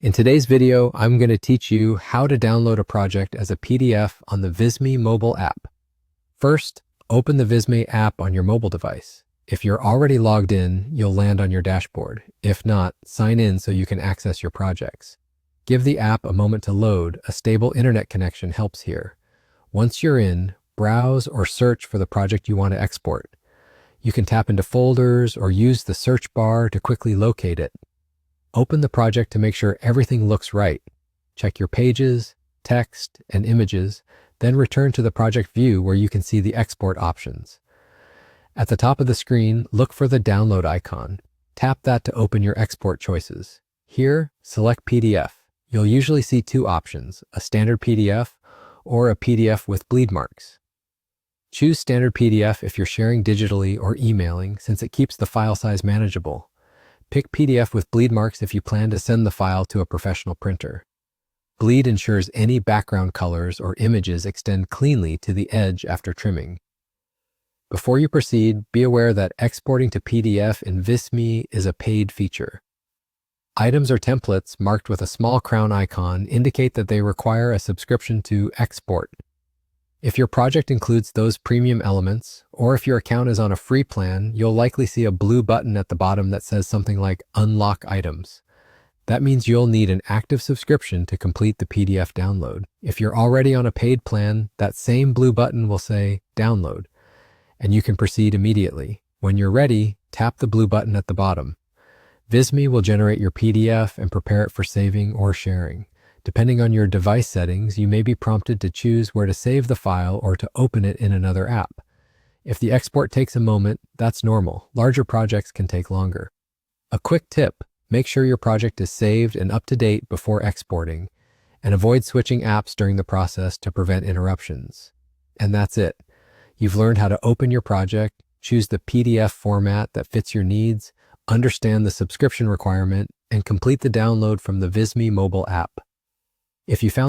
In today's video, I'm going to teach you how to download a project as a PDF on the Visme mobile app. First, open the Visme app on your mobile device. If you're already logged in, you'll land on your dashboard. If not, sign in so you can access your projects. Give the app a moment to load. A stable internet connection helps here. Once you're in, browse or search for the project you want to export. You can tap into folders or use the search bar to quickly locate it. Open the project to make sure everything looks right. Check your pages, text, and images, then return to the project view where you can see the export options. At the top of the screen, look for the download icon. Tap that to open your export choices. Here, select PDF. You'll usually see two options, a standard PDF or a PDF with bleed marks. Choose standard PDF if you're sharing digitally or emailing, since it keeps the file size manageable. Pick PDF with bleed marks if you plan to send the file to a professional printer. Bleed ensures any background colors or images extend cleanly to the edge after trimming. Before you proceed, be aware that exporting to PDF in Visme is a paid feature. Items or templates marked with a small crown icon indicate that they require a subscription to export. If your project includes those premium elements, or if your account is on a free plan, you'll likely see a blue button at the bottom that says something like Unlock Items. That means you'll need an active subscription to complete the PDF download. If you're already on a paid plan, that same blue button will say Download, and you can proceed immediately. When you're ready, tap the blue button at the bottom. Visme will generate your PDF and prepare it for saving or sharing. Depending on your device settings, you may be prompted to choose where to save the file or to open it in another app. If the export takes a moment, that's normal. Larger projects can take longer. A quick tip, make sure your project is saved and up to date before exporting, and avoid switching apps during the process to prevent interruptions. And that's it. You've learned how to open your project, choose the PDF format that fits your needs, understand the subscription requirement, and complete the download from the Visme mobile app. If you found